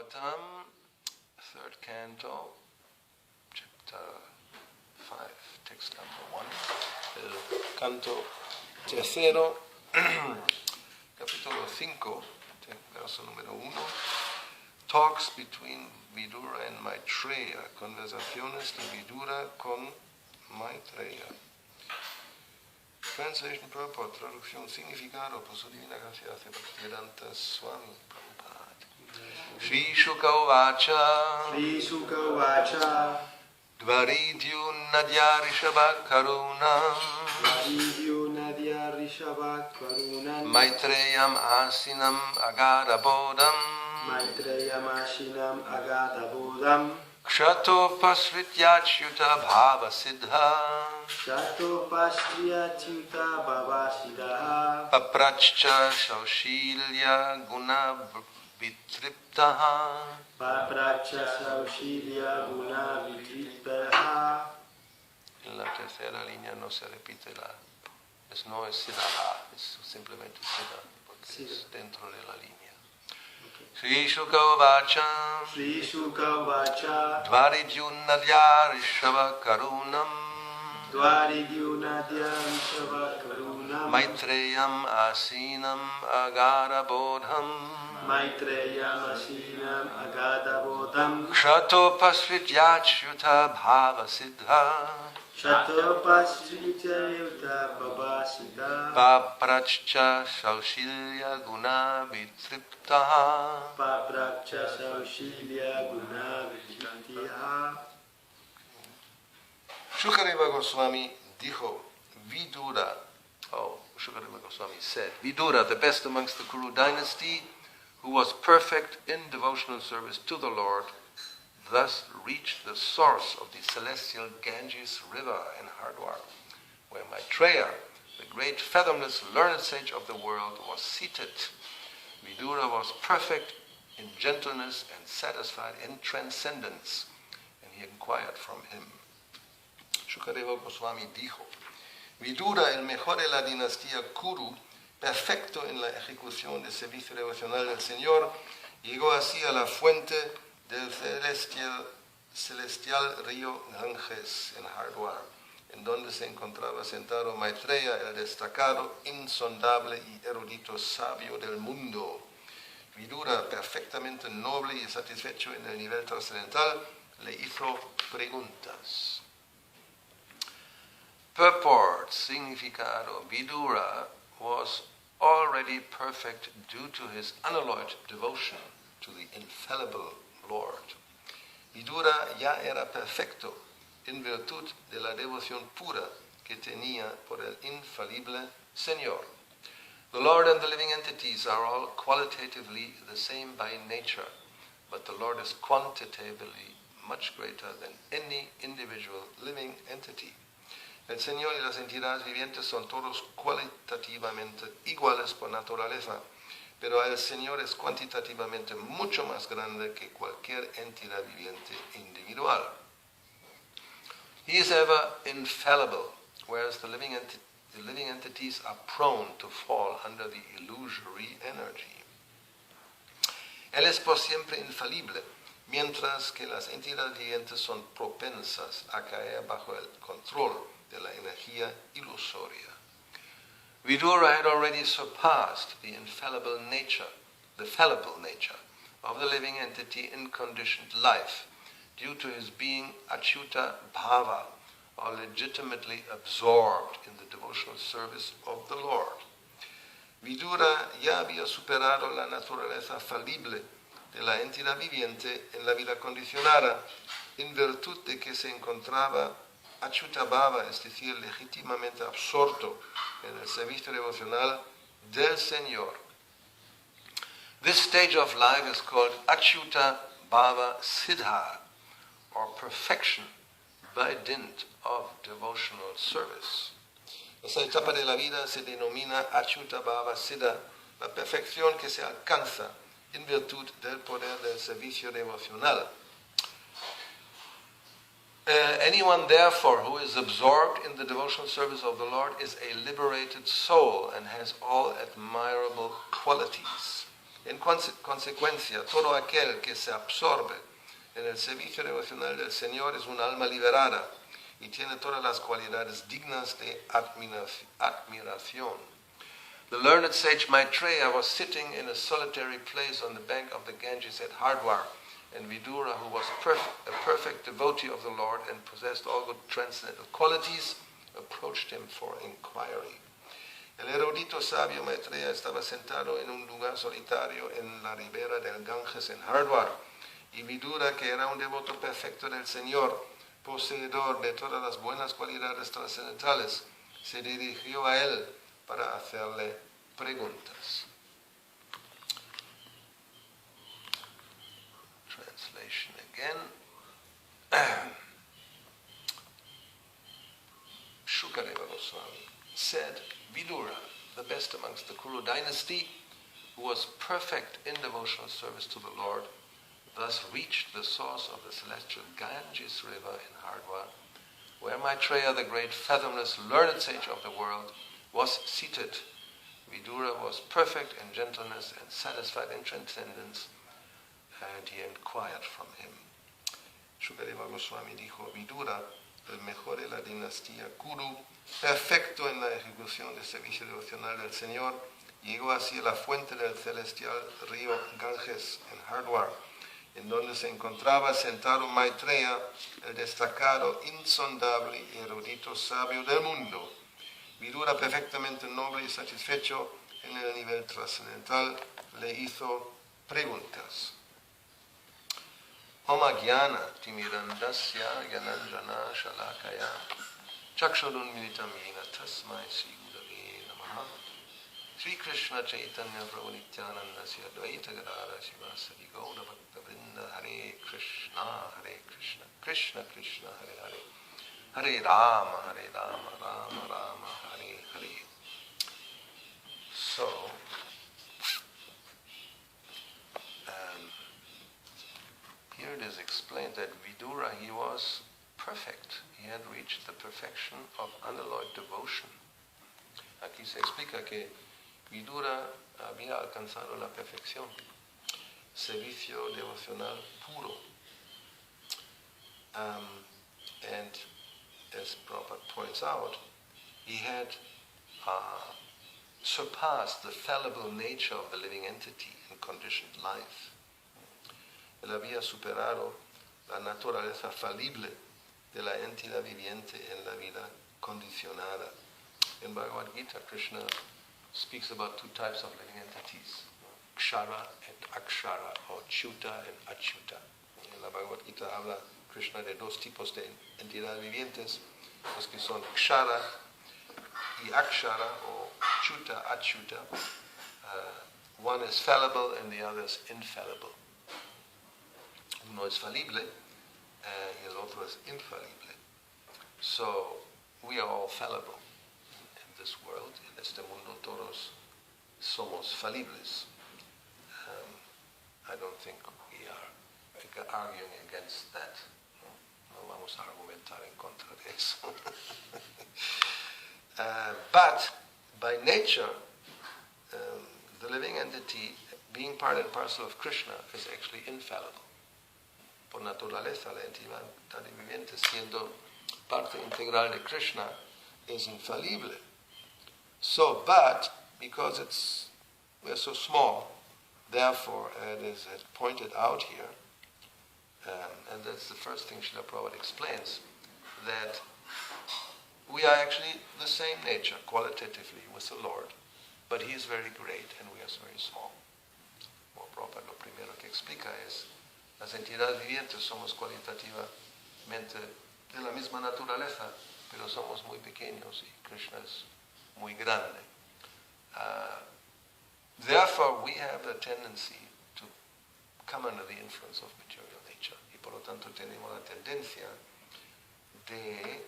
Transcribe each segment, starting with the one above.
Bhagavatam, 3rd canto, chapter 5, text number 1, el canto tercero, capítulo 5, verso número 1, talks between Vidura and Maitreya, conversaciones de Vidura con Maitreya. Translation, purport, traducción, significado, por su divina gracia hace Bhakti-yoga Swami Prabhupada. Shri Shuka Uvacha Dvaridyu Nadya Rishabha Karunam Maitreyam Asinam Agadabodham Kshato Pasrityachyuta Bhava Siddha Paprachcha Shaushilya Guna Vitriptaha. En la tercera línea no se repite no es siddha, es simplemente siddha, porque es dentro de la línea. Shri Shuka Uvacha Dvaridyunadya Rishabha Karunam Maitreyam Asinam Agadabodham Kshato Pasrityachyuta Bhava Siddha Paprachcha Shaushilya Guna Vitriptaha. Shukadeva Goswami dijo, Vidura, Shukadeva Goswami said, Vidura, the best amongst the Kuru dynasty, who was perfect in devotional service to the Lord, thus reached the source of the celestial Ganges river in Hardwar, where Maitreya, the great fathomless learned sage of the world, was seated. Vidura was perfect in gentleness and satisfied in transcendence, and he inquired from him. Shukadeva Goswami dijo, Vidura, el mejor de la dinastía Kuru, perfecto en la ejecución del servicio devocional del Señor, llegó así a la fuente del celestial río Ganges en Hardwar, en donde se encontraba sentado Maitreya, el destacado, insondable y erudito sabio del mundo. Vidura, perfectamente noble y satisfecho en el nivel trascendental, le hizo preguntas. Purport, significado, Vidura was already perfect due to his unalloyed devotion to the infallible Lord. Vidura ya era perfecto en virtud de la devoción pura que tenía por el infalible Señor. The Lord and the living entities are all qualitatively the same by nature, but the Lord is quantitatively much greater than any individual living entity. El Señor y las entidades vivientes son todos cualitativamente iguales por naturaleza, pero el Señor es cuantitativamente mucho más grande que cualquier entidad viviente individual. He is ever infallible, whereas the living entities are prone to fall under the illusory energy. Él es por siempre infalible, mientras que las entidades vivientes son propensas a caer bajo el control de la energía ilusoria. Vidura had already surpassed the fallible nature of the living entity in conditioned life due to his being achyuta bhava, or legitimately absorbed in the devotional service of the Lord. Vidura ya había superado la naturaleza falible de la entidad viviente en la vida condicionada, en virtud de que se encontraba achyuta bhava, es decir, legítimamente absorto en el servicio devocional del Señor. This stage of life is called achyuta bhava siddha, or perfection by dint of devotional service. Esa etapa de la vida se denomina achyuta bhava siddha, la perfección que se alcanza en virtud del poder del servicio devocional. Anyone, therefore, who is absorbed in the devotional service of the Lord is a liberated soul and has all admirable qualities. En consecuencia, todo aquel que se absorbe en el servicio devocional del Señor es un alma liberada y tiene todas las cualidades dignas de admiración. The learned sage Maitreya was sitting in a solitary place on the bank of the Ganges at Hardwar, and Vidura, who was a perfect devotee of the Lord and possessed all good transcendental qualities, approached him for inquiry. El erudito sabio Maitreya estaba sentado en un lugar solitario en la ribera del Ganges en Hardwar, y Vidura, que era un devoto perfecto del Señor, poseedor de todas las buenas cualidades trascendentales, se dirigió a él para hacerle preguntas. Translation again. Shukadeva Goswami said, Vidura, the best amongst the Kuru dynasty, who was perfect in devotional service to the Lord, thus reached the source of the celestial Ganges river in Hardwar, where Maitreya, the great fathomless learned sage of the world, was seated. Vidura was perfect in gentleness and satisfied in transcendence, and he inquired from him. Shukadeva Goswami dijo, Vidura, el mejor de la dinastía Kuru, perfecto en la ejecución del servicio devocional del Señor, llegó así a la fuente del celestial río Ganges en Hardwar, en donde se encontraba sentado Maitreya, el destacado, insondable y erudito sabio del mundo. Vidura, perfectamente noble y satisfecho en el nivel trascendental, le hizo preguntas. Oma Gyana Timirandasya Gyananjana Shalakaya Chakshurun Militam Yena Tasmai Sri Gurave Namaha Sri Krishna Chaitanya Prabhu Nityananda Sri Advaita Gadara Sivasadi Gaura Bhakta Vrinda Hare Krishna Krishna Krishna Hare Hare Hare Rama Rama Rama Hare Hare. So here it is explained that Vidura, he was perfect. He had reached the perfection of unalloyed devotion. Aquí se explica que Vidura había alcanzado la perfección, servicio devocional puro. And as Prabhupada points out, he had surpassed the fallible nature of the living entity in conditioned life. Él había superado la naturaleza falible de la entidad viviente en la vida condicionada. In Bhagavad Gita, Krishna speaks about two types of living entities, Kshara and Akshara, or Chuta and Achyuta. En la Bhagavad Gita habla Krishna de dos tipos de entidades vivientes, los que son Kshara y Akshara, or Chuta, Achyuta. One is fallible and the other is infallible. Uno es falible y el otro es infalible. So we are all fallible in this world. En este mundo todos somos falibles. I don't think we are arguing against that. No vamos a argumentar en contra de eso. But by nature, the living entity, being part and parcel of Krishna, is actually infallible. Por naturaleza, la entidad viviente, siendo parte integral de Krishna, es infalible. So, but because we're so small, therefore, it is pointed out here, and that's the first thing Srila Prabhupada explains, that we are actually the same nature qualitatively with the Lord, but He is very great and we are very small. Como Prabhupada lo primero que explica es, las entidades vivientes somos cualitativamente de la misma naturaleza, pero somos muy pequeños y Krishna es muy grande. Therefore, we have a tendency to come under the influence of material nature. Y por lo tanto tenemos la tendencia de,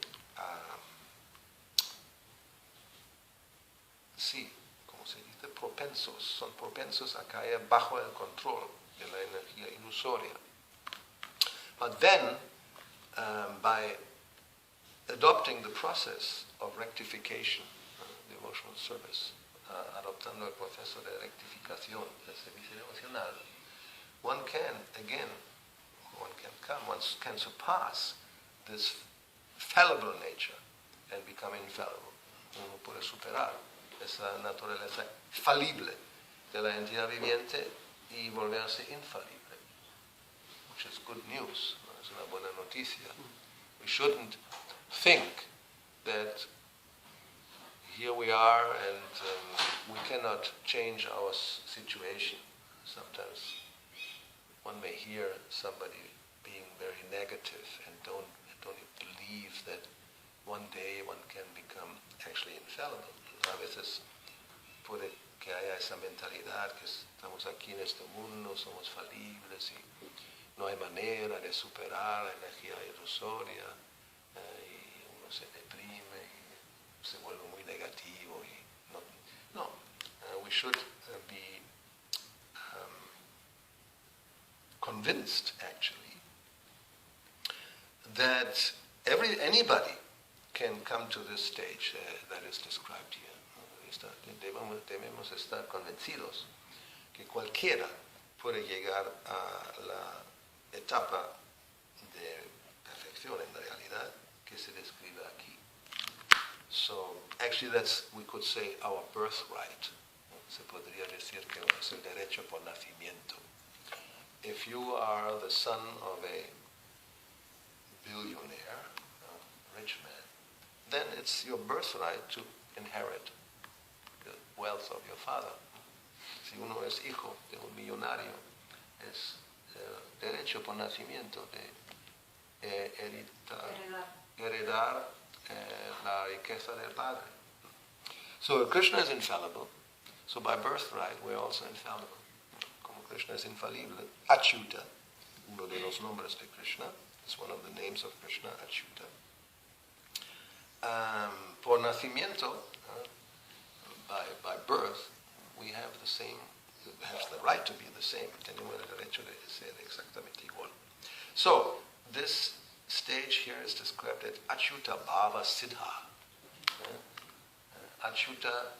como se dice, son propensos a caer bajo el control de la energía ilusoria. But then, by adopting the process of rectification, devotional service, adoptando el proceso de rectificación del servicio devocional, one can surpass this fallible nature and become infallible. Uno puede superar esa naturaleza falible de la entidad viviente y volverse infalible, which is good news. Es una buena noticia. We shouldn't think that here we are and we cannot change our situation. Sometimes one may hear somebody being very negative and don't believe that one day one can become actually infallible. A veces puede que haya esa mentalidad que estamos aquí en este mundo, somos falibles y no hay manera de superar la energía ilusoria, y uno se deprime y se vuelve muy negativo. We should be convinced, actually, that anybody can come to this stage that is described here. Debemos estar convencidos que cualquiera puede llegar a la etapa de perfección en realidad que se describe aquí. So actually that's, we could say, our birthright. Se podría decir que es el derecho por nacimiento. If you are the son of a billionaire, a rich man, then it's your birthright to inherit the wealth of your father. Si uno es hijo de un millonario, es derecho por nacimiento de heredar la riqueza del padre. So Krishna is infallible, so by birthright we're also infallible. Como Krishna es infalible, Achyuta, uno de los nombres de Krishna, is one of the names of Krishna, Achyuta. Por nacimiento, by birth, we have the same, have the right to be the same. Tenemos el derecho de ser exactamente igual. So, this stage here is described as Achyuta Bhava Siddha. Achyuta,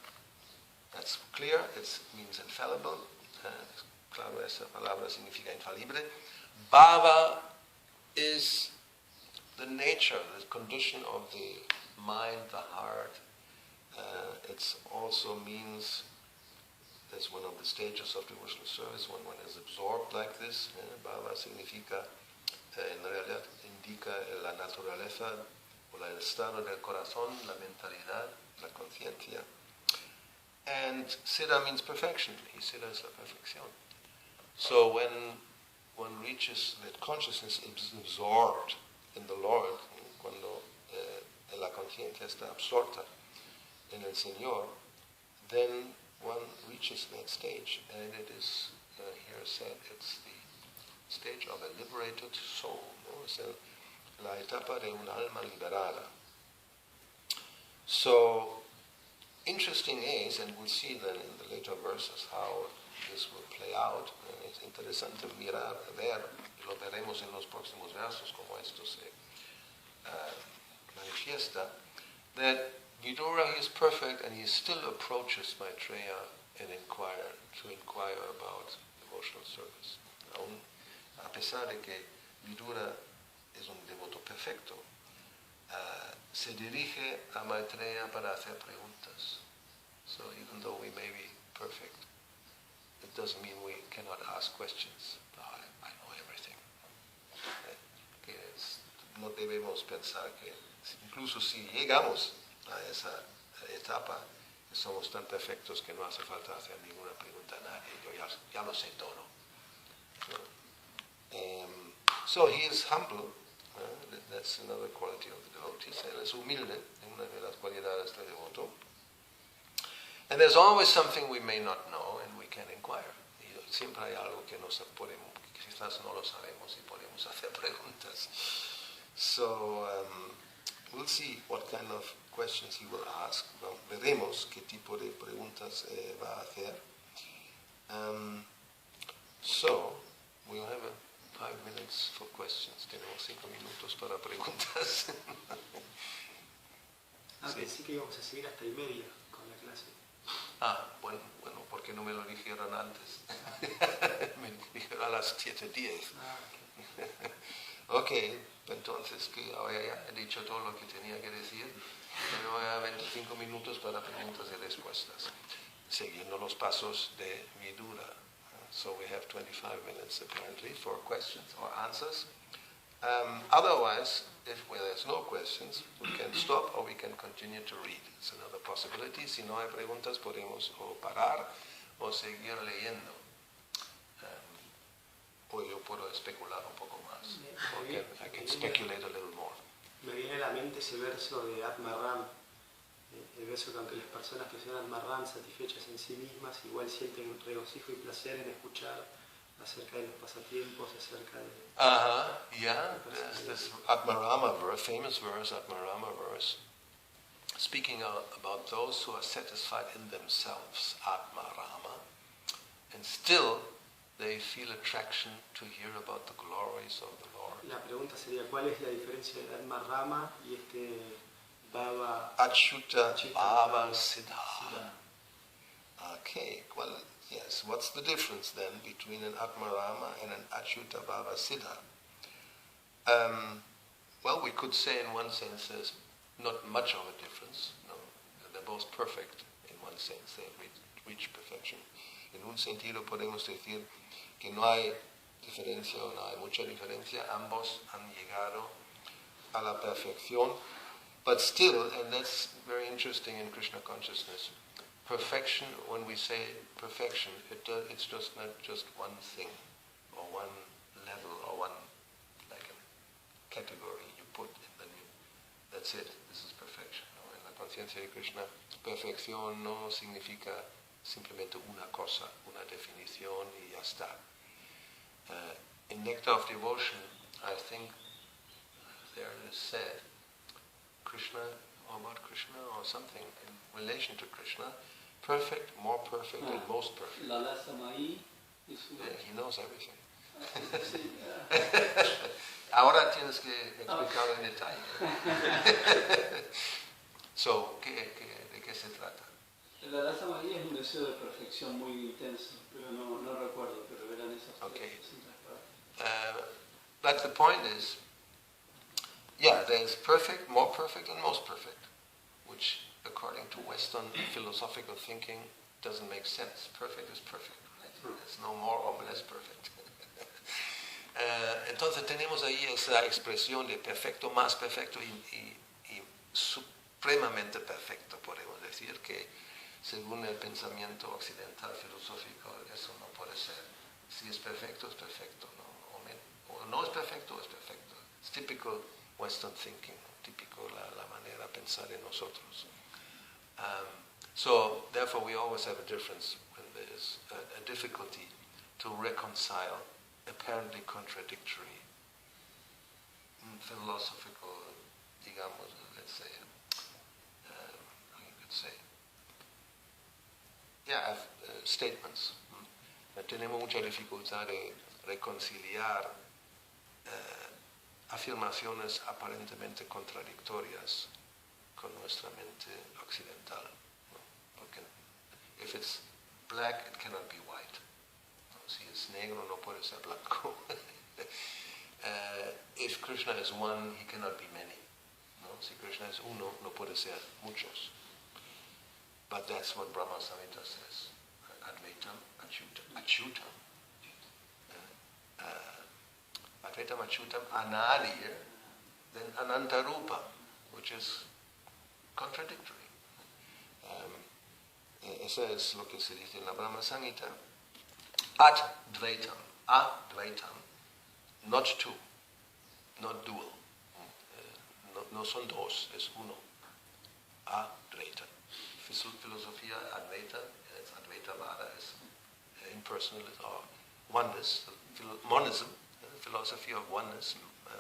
that's clear, it means infallible. Claro, esa palabra significa infalible. Bhava is the nature, the condition of the mind, the heart. It also means, that's one of the stages of devotional service, when one is absorbed like this. Bhava significa, en realidad indica la naturaleza o el estado del corazón, la mentalidad, la conciencia. And Siddha means perfection. Siddha es la perfección. So when one reaches that consciousness is absorbed in the Lord, cuando la conciencia está absorta en el Señor, then one reaches that stage, and it is here said it's the stage of a liberated soul. ¿No? Es la etapa de un alma liberada. So, interesting is, and we'll see then in the later verses how this will play out. Es interesante mirar, ver, y lo veremos en los próximos versos como esto se manifiesta, that Vidura is perfect and he still approaches Maitreya and inquire about devotional service. Aún a pesar de que Vidura es un devoto perfecto, se dirige a Maitreya para hacer preguntas. So even though we may be perfect, it doesn't mean we cannot ask questions. I know everything. No debemos pensar que incluso si llegamos a esa etapa, que somos tan perfectos que no hace falta hacer ninguna pregunta a nadie. Yo ya lo sé todo. So he is humble. That's another quality of the devotee. Él es humilde, una de las cualidades del devoto. And there's always something we may not know and we can inquire. Y siempre hay algo que quizás no lo sabemos y podemos hacer preguntas. So we'll see what kind of questions he will ask. Well, veremos qué tipo de preguntas va a hacer. So we'll have 5 minutes for questions. Tenemos 5 minutos para preguntas. Pensé que íbamos a seguir hasta y media con la clase. Bueno, ¿por qué no me lo dijeron antes? Me dijeron a las 7:10. Ok, entonces que ahora ya he dicho todo lo que tenía que decir. Tengo ya 25 minutos para preguntas y respuestas, siguiendo los pasos de Vidura. So we have 25 minutes apparently for questions or answers. Otherwise, if there's no questions, we can stop or we can continue to read. It's another possibility. Si no hay preguntas, podemos o parar o seguir leyendo. O yo puedo especular un poco más. I can speculate a little more. Me viene a la mente ese verso de Atmaram, el verso que aunque las personas que son Atmaram satisfechas en sí mismas, igual sienten regocijo y placer en escuchar acerca de los pasatiempos, acerca de... Yeah, this Atmarama verse, famous verse, Atmarama verse, speaking about those who are satisfied in themselves, Atmarama, and still they feel attraction to hear about the glories of the Lord. La pregunta sería, ¿cuál es la diferencia de Atmarama y este Baba... Achyuta Bhava Siddha. Okay, well, yes, what's the difference then between an Atmarama and an Achyuta Bhava Siddha? Well, we could say in one sense there's not much of a difference. No, they're both perfect in one sense. They reach perfection. En un sentido podemos decir que no hay diferencia o no hay mucha diferencia. Ambos han llegado a la perfección. But still, and that's very interesting in Krishna consciousness, perfection, when we say perfection, it's just not just one thing, or one level, or one, like a category you put, and then that's it, this is perfection. ¿No? En la conciencia de Krishna, perfección no significa simplemente una cosa, una definición y ya está. In Nectar of Devotion, I think there it is said, Krishna, or about Krishna, or something in relation to Krishna, perfect, more perfect, and most perfect. He knows everything. Ahora tienes que explicarlo en detalle. So, ¿de qué se trata? La Lasa María es un deseo de perfección muy intenso, pero no recuerdo, pero eran esas Okay. tres. But the point is, yeah, there's perfect, more perfect, and most perfect, which according to Western philosophical thinking doesn't make sense. Perfect is perfect, right? There's no more or less perfect. Entonces tenemos ahí esa expresión de perfecto, más perfecto y supremamente perfecto, podemos decir que según el pensamiento occidental filosófico eso no puede ser. Si es perfecto, ¿no? O no es perfecto, es perfecto. It's typical Western thinking, típico la manera de pensar en nosotros. So therefore we always have a difference when there's a difficulty to reconcile apparently contradictory philosophical, digamos, let's say, you could say, statements. Tenemos mucha dificultad de reconciliar afirmaciones aparentemente contradictorias con nuestra mente occidental. ¿No? Porque if it's black, it cannot be white. ¿No? Si es negro, no puede ser blanco. If Krishna is one, he cannot be many. ¿No? Si Krishna es uno, no puede ser muchos. But that's what Brahma Samhita says. Advaitam, Achyutam. Advaitam, Achyutam, Anadir, then Anantarupa, which is contradictory. Eso es lo que se dice en la Brahma Samhita. Advaitam, not two, not dual. No son dos, es uno. Advaita. Filosofía Advaita, it's Advaita Vada, is impersonal or oneness, monism, philosophy of oneness,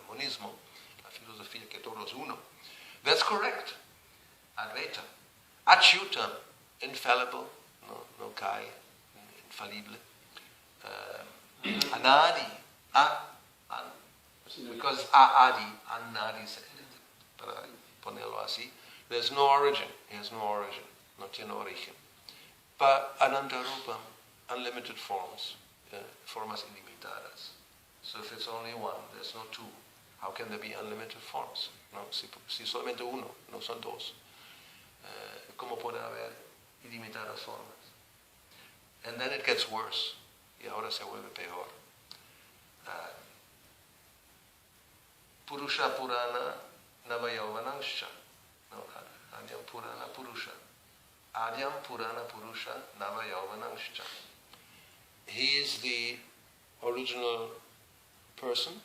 monismo, la filosofía que todo es uno. That's correct. Advaita. Achyutam, infallible, no cae, infallible. Anadi, because Adi, Anadi, para ponerlo así, there's no origin, he has no origin, no tiene origen. Ananta Rupam, unlimited forms, formas ilimitadas. So if it's only one, there's no two. How can there be unlimited forms? No, si solamente uno, no son dos. ¿Cómo puede haber ilimitadas formas? And then it gets worse. Y ahora se vuelve peor. Purusha Purana Navayavananscha. No, Adyam Purana Purusha. Adyam Purana Purusha Navayavananscha. He is the original person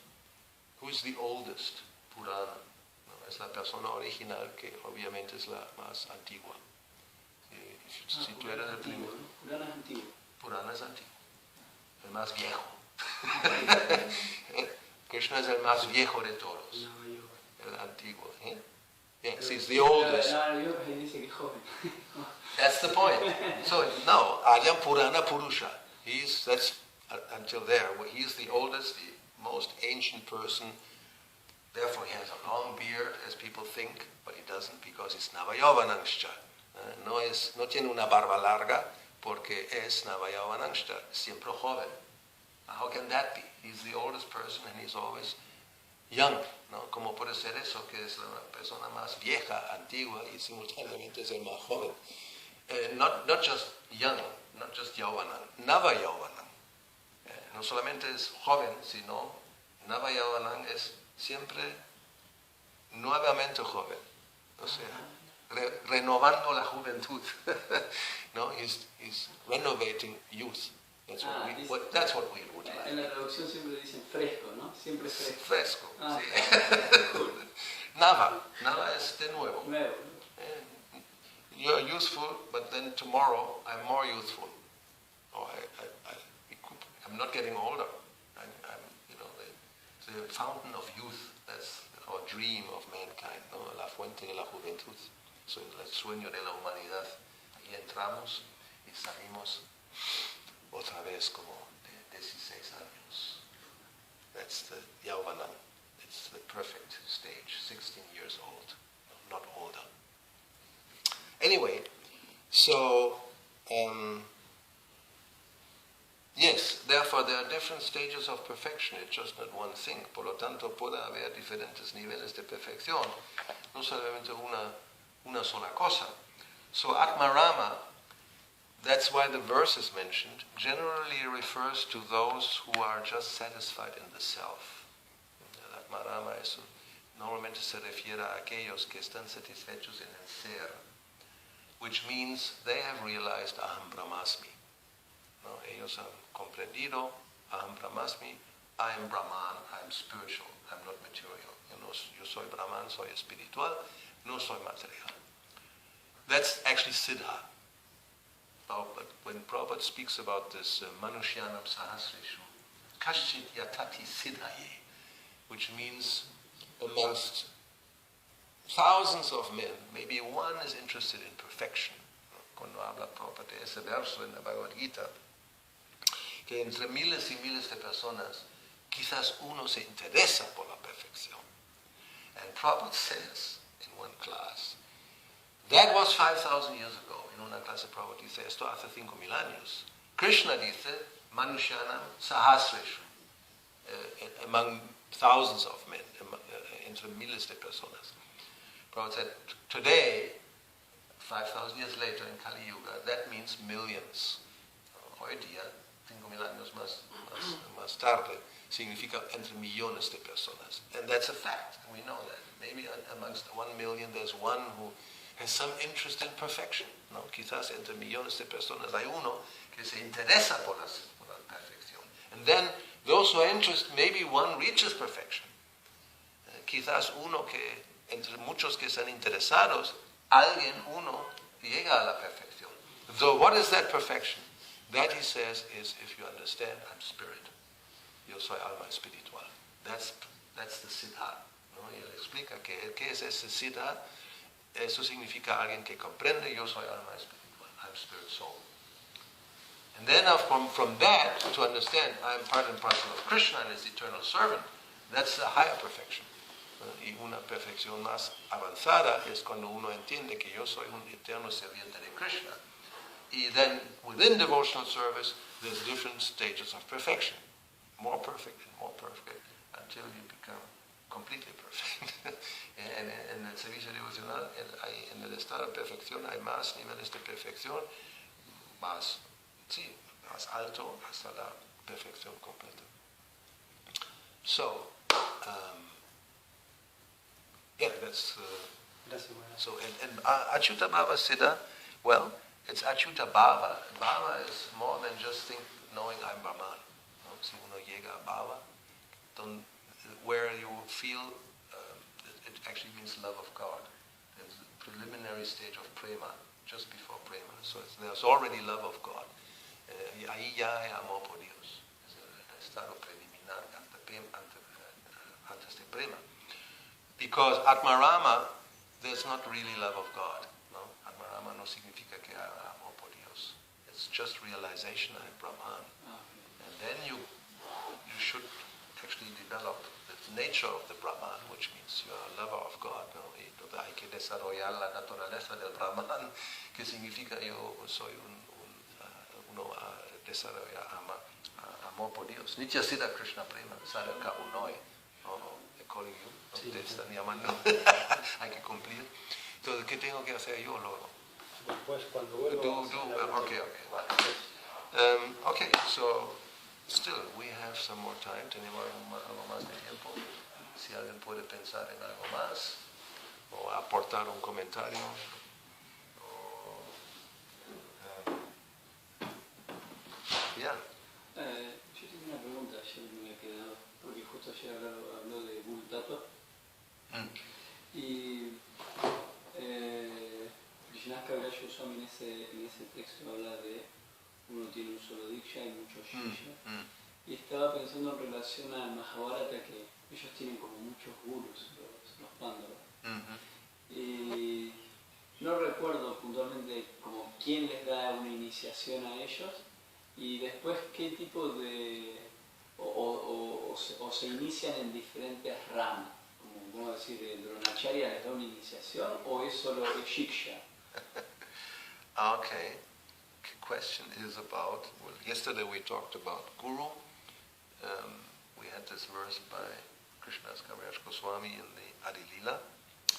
who is the oldest Purana. No, es la persona original que obviamente es la más antigua. Si tú eres el primero. Purana es antiguo. Purana es antiguo. El más viejo. Krishna es el más viejo de todos. El antiguo. Yes, he's the oldest. That's the point. So, no, Adyam Purana Purusha. That's until there. He's the oldest, the most ancient person. Therefore, he has a long beard, as people think, but he doesn't because it's Navayavananscha. No tiene una barba larga porque es Navayavananscha, siempre joven. How can that be? He's the oldest person and he's always young. ¿No? ¿Cómo puede ser eso? Que es la persona más vieja, antigua y simultáneamente es el más joven. Not just young, not just Yavanan, Nava Yavanan. No solamente es joven, sino Nava Yavanan es siempre nuevamente joven. O sea, renovando la juventud. No, he's renovating youth. That's what we would like. En la traducción siempre dicen fresco, ¿no? Siempre fresco. Fresco, sí. Nava es de nuevo. Nuevo. You're youthful, but then tomorrow I'm more youthful. Oh, I'm not getting older. I'm the fountain of youth. That's our dream of mankind, ¿no? La fuente de la juventud. So, el sueño de la humanidad. Ahí entramos y salimos otra vez como de 16 años. That's the Yavanan. It's the perfect stage, 16 years old, not older. Anyway, so, yes, therefore there are different stages of perfection, it's just not one thing. Por lo tanto, puede haber diferentes niveles de perfección, no solamente una sola cosa. So Atmarama, that's why the verse is mentioned, generally refers to those who are just satisfied in the self. El Atmarama normalmente se refiere a aquellos que están satisfechos en el ser, which means they have realized Aham Brahmasmi. No, ellos han comprendido Aham Brahmasmi, I am Brahman, I am spiritual, I am not material. Yo soy Brahman, soy espiritual, no soy material. That's actually Siddha. But when Prabhupada speaks about this Manushyanam Sahasreshu, Kashchit Yatati Siddhaye, which means amongst thousands of men, maybe one is interested in perfection. Cuando habla Prabhupada de ese verso en la Bhagavad Gita, que entre miles y miles de personas, quizás uno se interesa por la perfección. And Prabhupada says in one class, that was 5,000 years ago. En una clase Prabhupada dice, esto hace 5,000 años. Krishna dice, Manushyanam Sahasreshu, among thousands of men, entre miles de personas. Prabhupada said, today, 5,000 years later in Kali Yuga, that means millions. Hoy día, 5,000 años más tarde, significa entre millones de personas. And that's a fact, we know that. Maybe amongst 1 million there's one who has some interest in perfection. ¿No? Quizás entre millones de personas hay uno que se interesa por la perfección. And then those who are interested, maybe one reaches perfection. Quizás uno que, entre muchos que están interesados, uno llega a la perfección. Though what is that perfection? That, he says, is if you understand, I'm spirit. Yo soy alma espiritual. That's the siddha. ¿No? Y él explica qué es ese siddha. Eso significa alguien que comprende, yo soy alma espiritual, I'm spirit soul. And then from that, to understand, I am part and parcel of Krishna and his eternal servant, that's a higher perfection. Y una perfección más avanzada es cuando uno entiende que yo soy un eterno serviente de Krishna. then within devotional service, there's different stages of perfection. More perfect and more perfect, until you become completely perfect. En el servicio devocional, en el estado de perfección, hay más niveles de perfección, más alto hasta la perfección completa. So, that's... so, and Achyuta Bhava Siddha, well, it's Achyuta Bhava. Bhava is more than just knowing I'm Brahman. No? Si uno llega a Bhava, where you feel, it actually means love of God. There's a preliminary stage of prema, just before prema. So there's already love of God. Ahí ya hay amor por Dios. Es el estado preliminar antes de prema. Because Atmarama, there's not really love of God. No? Atmarama no significa que hay amor por Dios. It's just realization I'm Brahman. And then you should actually develop the nature of the Brahman, which means you are a lover of God. ¿No? Y hay que desarrollar la naturaleza del Brahman, que significa yo soy uno desarrolla amor por Dios. Nitya Siddha Krishna Prema, Sadhaka Unoi. Calling you, sí, te están llamando, hay que cumplir. Entonces, ¿qué tengo que hacer yo luego? Después, cuando vuelvo... Okay, vale. Okay, so, still, we have some more time. Tenemos algo más de tiempo. Si alguien puede pensar en algo más, o aportar un comentario, Yo tengo una pregunta, ayer me había quedado, porque justo ayer habló de Guru Tattva, y Krishna Goswami en ese texto habla de uno tiene un solo diksha y muchos shisha, y estaba pensando en relación al Mahabharata, que ellos tienen como muchos gurus, los Pándavas, y no recuerdo puntualmente como quién les da una iniciación a ellos, y después qué tipo de... o se inician en diferentes ramas, como decir, el Dronacharya les da una iniciación, o es solo el Shiksha. Okay. Question is about, well, yesterday we talked about Guru. We had this verse by Krishnadas Kaviraj Goswami in the Adi Lila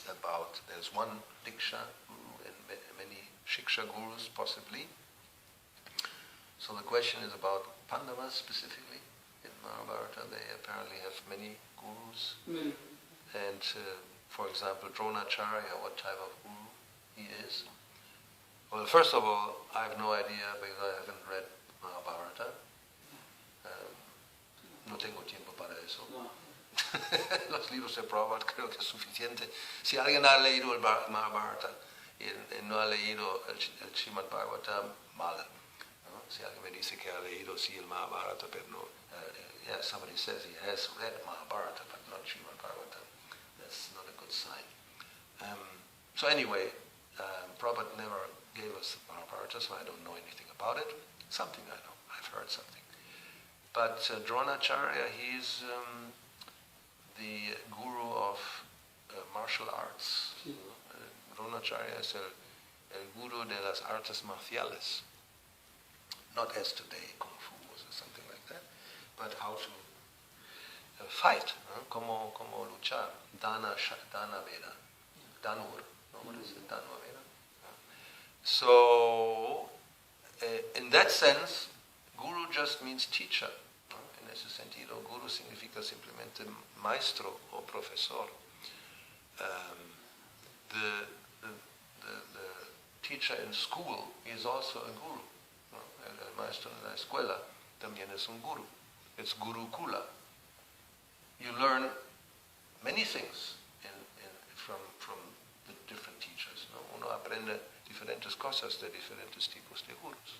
about there's one Diksha Guru and many Shiksha Gurus possibly. So the question is about Pandavas specifically. In Mahabharata they apparently have many gurus. And for example, Dronacharya, what type of guru he is. Well, first of all, I have no idea because I haven't read Mahabharata. No tengo tiempo para eso. No. Los libros de Prabhupada creo que es suficiente. Si alguien ha leído el Mahabharata y no ha leído el Srimad Bhagavatam, mal. ¿No? Si alguien me dice que ha leído sí el Mahabharata, pero no, yeah, somebody says he has read Mahabharata but not Srimad Bhagavatam, that's not a good sign. So anyway, Prabhupada never gave us Mahabharata, so I don't know anything about it. Something I know, I've heard something. But Dronacharya, he's the guru of martial arts. Dronacharya is el guru de las artes marciales. Not as today, Kung Fu or something like that, but how to fight, como luchar. Dana Veda. Danur. No, what is it? Danur Veda? So, in that sense, guru just means teacher. En ese sentido, guru significa simplemente maestro o profesor. The teacher in school is also a guru. El maestro en la escuela también es un guru. It's gurukula. You learn many things from the different teachers. ¿No? Uno aprende diferentes cosas de diferentes tipos de gurus.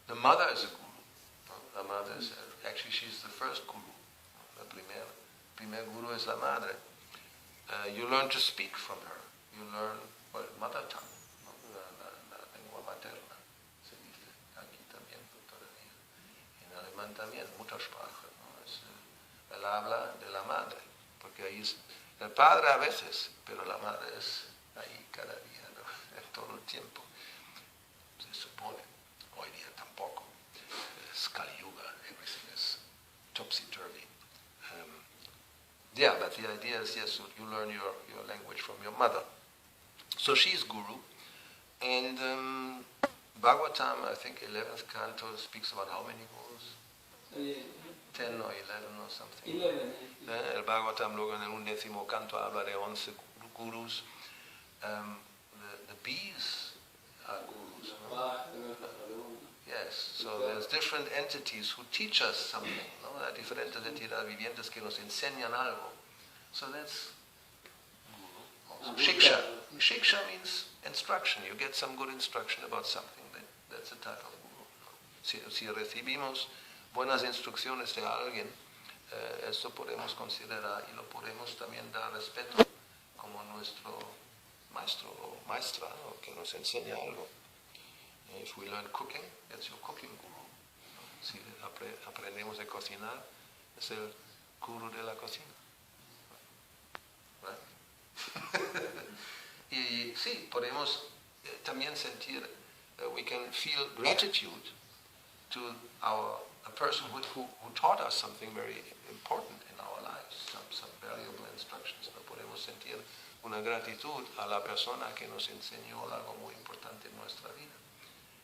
The mother is a guru. ¿No? La madre es, actually she's the first guru. La primer guru es la madre. You learn to speak from her. You learn, well, mother tongue, ¿no? La lengua materna, se dice aquí también todavía. En alemán también, Muttersprache, ¿no? Es el habla de la madre, porque ahí es el padre a veces, pero la madre es ahí cada día, ¿no? Todo el tiempo. Se supone topsy-turvy. Yeah, but the idea is, yes, you learn your language from your mother. So she's guru. And Bhagavatam, I think 11th canto, speaks about how many gurus? 10 or 11 or something. 11. El Bhagavatam luego en el 11º canto habla de 11 gurus. The bees are gurus. No? Yes, so there's different entities who teach us something. ¿No? Hay diferentes entidades vivientes que nos enseñan algo. So that's guru. Shiksha. Shiksha means instruction. You get some good instruction about something. That's a type of guru. Si recibimos buenas instrucciones de alguien, esto podemos considerar y lo podemos también dar respeto como nuestro maestro o maestra, ¿no? Que nos enseña algo. If we learn cooking, it's your cooking guru. Si aprendemos a cocinar, es el guru de la cocina. Right? Y sí, podemos también sentir, we can feel gratitude to a person who taught us something very important in our lives, some valuable instructions. No podemos sentir una gratitud a la persona que nos enseñó algo muy importante en nuestra vida.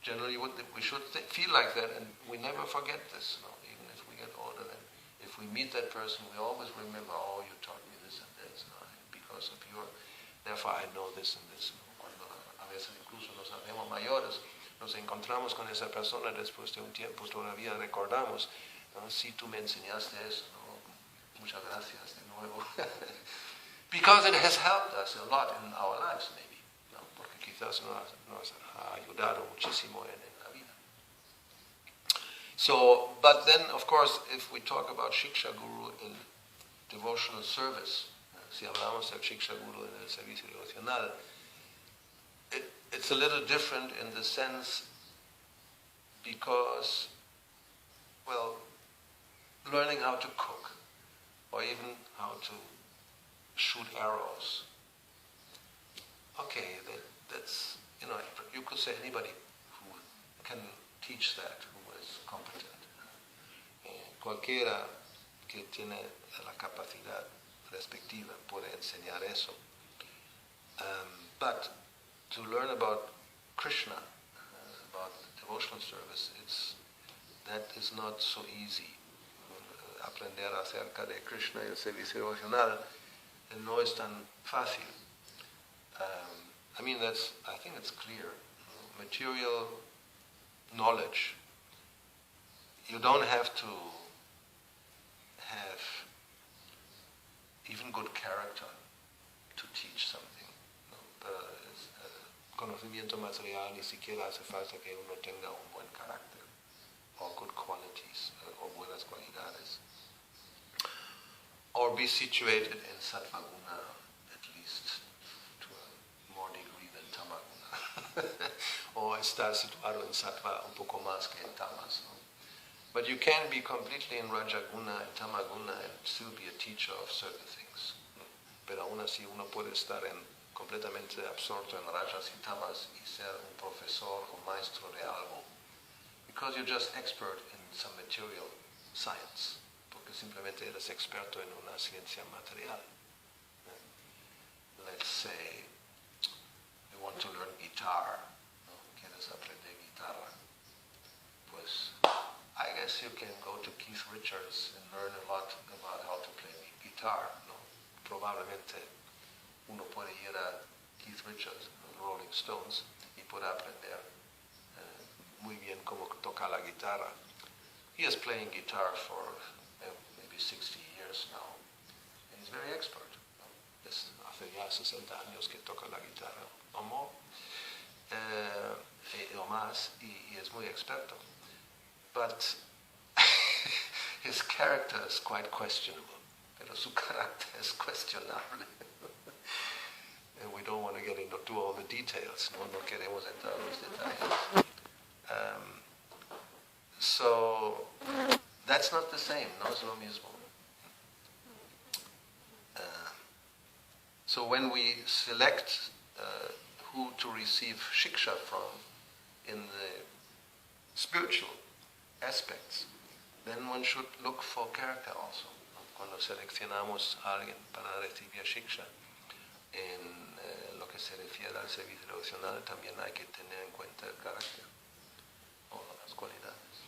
Generally, we should feel like that, and we never forget this. No? Even if we get older, and if we meet that person, we always remember, oh, you taught me this and this, no? Because of your, therefore I know this and this. No? Cuando a veces incluso nos hacemos mayores, nos encontramos con esa persona después de un tiempo, todavía recordamos, ¿no? Sí, tú me enseñaste eso, ¿no? Muchas gracias de nuevo. Because it has helped us a lot in our lives, maybe. ¿No? Porque quizás nos ha ayudado muchísimo en la vida. So, but then, of course, if we talk about Shiksha Guru in devotional service, si hablamos del Shiksha Guru en el servicio devocional, it's a little different in the sense because, well, learning how to cook or even how to shoot arrows. Okay, that's, you know, you could say anybody who can teach that, who is competent. Cualquiera que tiene la capacidad respectiva puede enseñar eso. But to learn about Krishna, about devotional service, that is not so easy. Aprender acerca de Krishna y el servicio devocional no es tan fácil. I think it's clear. Material knowledge, you don't have to have even good character to teach something. Conocimiento material, ni siquiera hace falta que uno tenga un buen carácter, or good qualities, or buenas cualidades. Or be situated in sattva guna, at least to a more degree than tama guna. Or estar situado en sattva un poco más que en tamas. ¿No? But you can be completely in raja guna and tama guna and still be a teacher of certain things. Pero aún así uno puede estar completamente absorto en rajas y tamas y ser un profesor o maestro de algo. Because you're just expert in some material science. Porque simplemente eres experto en una ciencia material. Let's say you want to learn guitar. ¿No? ¿Quieres aprender guitarra? Pues, I guess you can go to Keith Richards and learn a lot about how to play guitar. ¿No? Probablemente uno puede ir a Keith Richards, Rolling Stones, y puede aprender muy bien cómo tocar la guitarra. He is playing guitar for maybe 60 years now, and he's very expert. ¿No? Hace ya 60 años que toca la guitarra, o more, o más, y es muy experto. But his character is quite questionable, pero su carácter es cuestionable. And we don't want to get into all the details. No queremos entrar en los detalles. So that's not the same. No es lo mismo. So when we select who to receive shiksha from in the spiritual aspects, then one should look for character also. Cuando seleccionamos a alguien para recibir shiksha, en lo que se refiere al servicio devocional, también hay que tener en cuenta el carácter o las cualidades.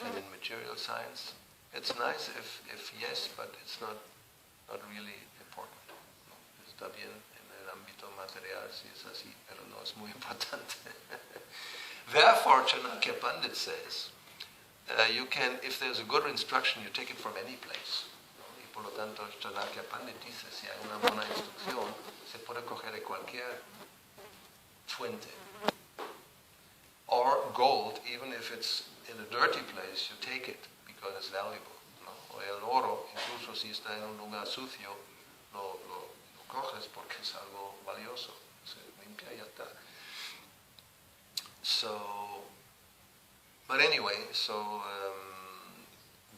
And in material science, it's nice if yes, but it's not really important. Está bien en el ámbito material si es así, pero no es muy importante. Therefore, Chanakya Pandit says, you can, if there's a good instruction, you take it from any place. Y por lo tanto, Chanakya Pandit dice, si hay una buena instrucción, se puede coger de cualquier fuente. Or gold, even if it's in a dirty place, you take it because it's valuable. ¿No? O el oro, incluso si está en un lugar sucio, lo coges porque es algo valioso. Se limpia y ya está. So, but anyway, so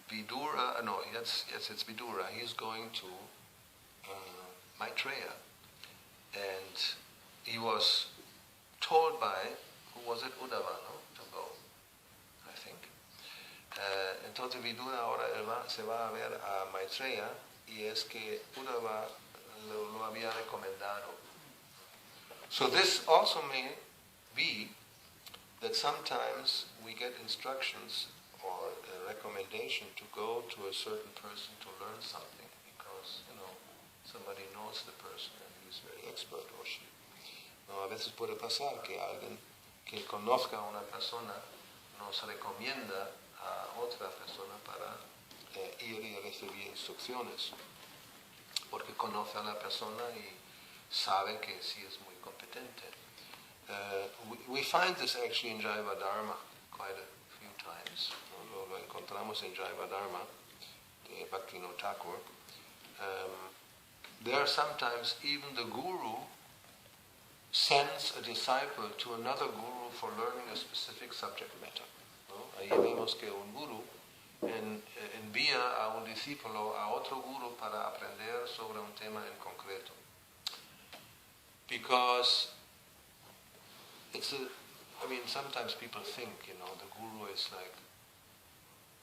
Vidura, no, yes, it's Vidura. He's going to Maitreya, and he was told by, who was it, Uddhava, no? To go, I think. Entonces Vidura ahora se va a ver a Maitreya, y es que Uddhava lo había recomendado. So this also may be that sometimes we get instructions or a recommendation to go to a certain person to learn something because, somebody knows the person and he's very expert or she. No, a veces puede pasar que alguien que conozca a una persona nos recomienda a otra persona para ir y recibir instrucciones porque conoce a la persona y sabe que sí es muy competente. We find this actually in Jaiva Dharma quite a few times. Lo encontramos en Jaiva Dharma de Bhakti-yoga Thakur. There sometimes even the guru sends a disciple to another guru for learning a specific subject matter. ¿No? Ahí vemos que un guru envía a un discípulo a otro guru para aprender sobre un tema en concreto. Because sometimes people think, the guru is like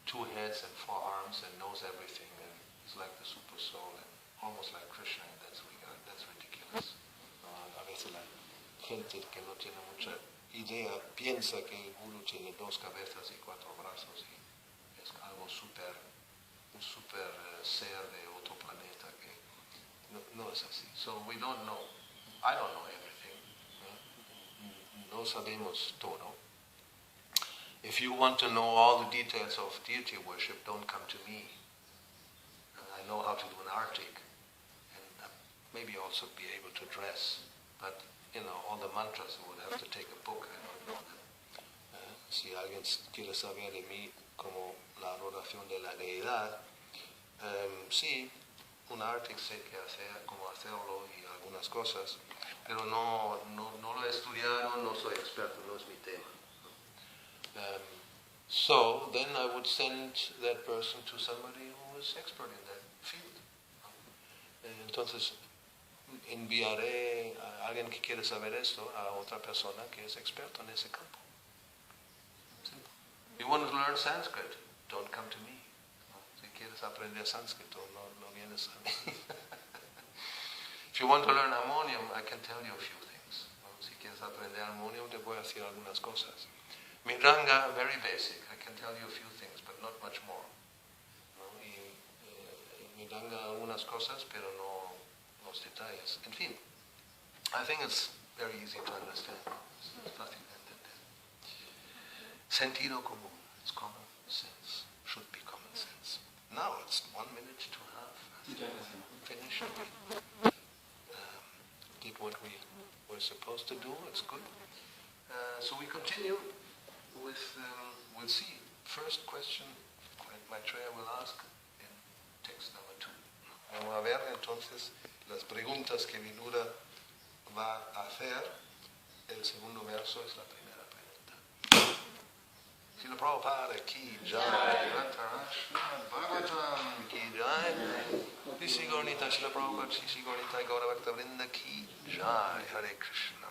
2 heads and 4 arms and knows everything and is like the super soul and almost like Krishna in that regard. That's ridiculous. A veces la gente que no tiene mucha idea piensa que el guru tiene 2 cabezas y 4 brazos y es algo un super ser de otro planeta que no es así. So we don't know. I don't know everything. No sabemos todo. If you want to know all the details of deity worship, don't come to me. I know how to do an arctic and maybe also be able to dress. But, all the mantras, I would have to take a book. I don't know them. Si alguien quiere saber de mí como la adoración de la deidad, sí, un arctic sé que hacer, cómo hacerlo y algunas cosas, pero no lo he estudiado, no soy experto, no es mi tema. So then I would send that person to somebody who is expert in that field. Entonces enviaré a alguien que quiere saber esto a otra persona que es experto en ese campo. Simple. You want to learn Sanskrit? Don't come to me. Si quieres aprender sánscrito, no vienes a mí. If you want to learn harmonium, I can tell you a few things. Si quieres aprender harmonium, te voy a decir algunas cosas. Midranga, very basic. I can tell you a few things, but not much more. Y Midranga, algunas cosas, pero no los detalles. En fin, I think it's very easy to understand. There's nothing to entender. Sentido común. It's common sense. Should be common sense. Now it's 1 minute to half. Finish. Did what we were supposed to do. It's good. So we continue with, we'll see. First question, Maitreya will ask in text number 2. Vamos a ver entonces las preguntas que Vidura va a hacer. El segundo verso es la primera pregunta. Srila Prabhupada ki jai, Bhagavatam ki jai, Sri Gaurnita Srila Prabhupada, Sri Gaurnita Gauravani ki jai, Hare Krishna.